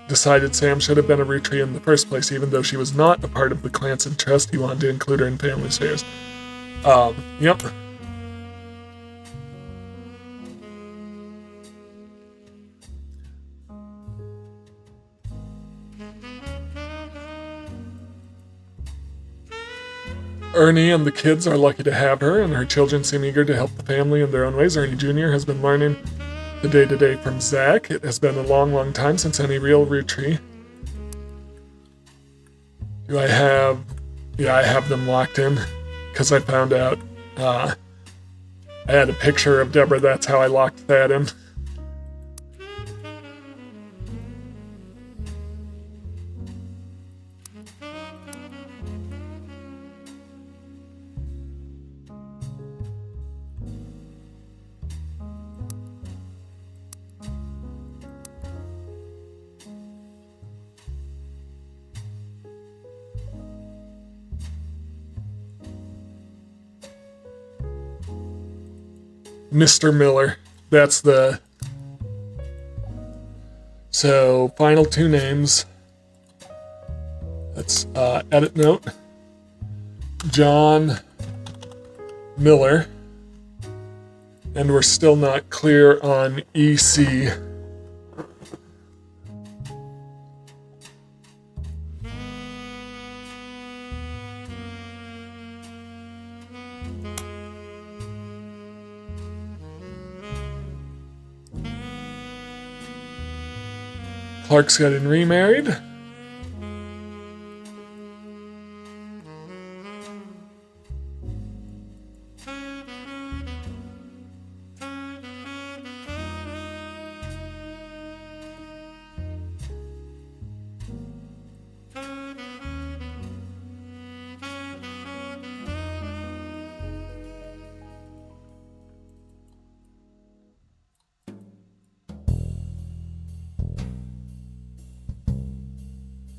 decided Sam should have been a Rootree in the first place, even though she was not a part of the Clanson Trust. He wanted to include her in family affairs. Yep. Ernie and the kids are lucky to have her, and her children seem eager to help the family in their own ways. Ernie Jr. has been learning the day-to-day from Zach. It has been a long, long time since any real Rootree. Do I have... Yeah, I have them locked in, because I found out I had a picture of Deborah. That's how I locked that in. Mr. Miller. That's the... So, final 2 names. Let's edit note. John Miller. And we're still not clear on EC. Clark's getting remarried.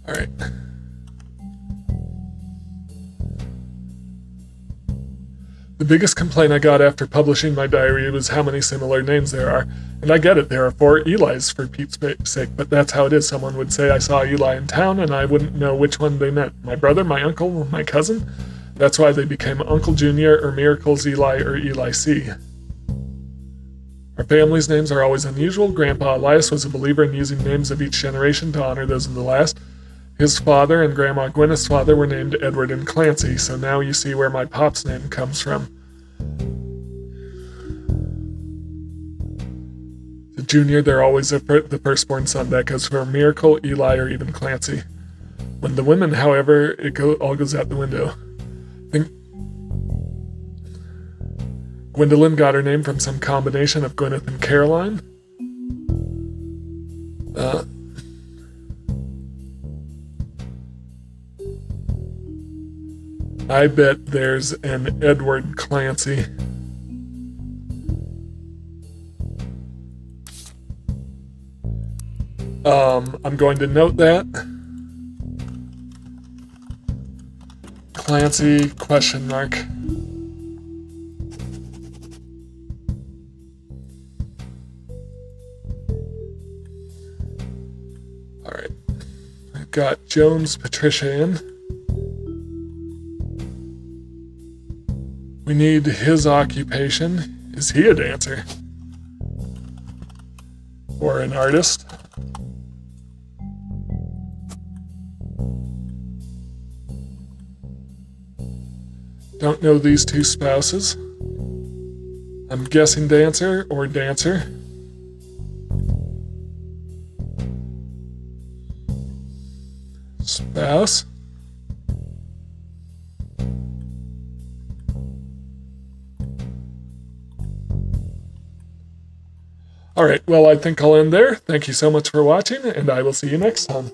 All right. The biggest complaint I got after publishing my diary was how many similar names there are. And I get it, there are 4 Elis for Pete's sake, but that's how it is. Someone would say I saw Eli in town and I wouldn't know which one they meant. My brother, my uncle, my cousin? That's why they became Uncle Junior or Miracles Eli or Eli C. Our family's names are always unusual. Grandpa Elias was a believer in using names of each generation to honor those of the last. His father and Grandma Gwyneth's father were named Edward and Clancy, so now you see where my pop's name comes from. The junior, they're always the firstborn son. That goes for Miracle, Eli, or even Clancy. When the women, however, all goes out the window. I think Gwendolyn got her name from some combination of Gwyneth and Caroline. I bet there's an Edward Clancy. I'm going to note that. Clancy, question mark. All right. I've got Jones, Patricia in. We need his occupation. Is he a dancer? Or an artist? Don't know these two spouses. I'm guessing dancer or dancer. Spouse. All right, well, I think I'll end there. Thank you so much for watching, and I will see you next time.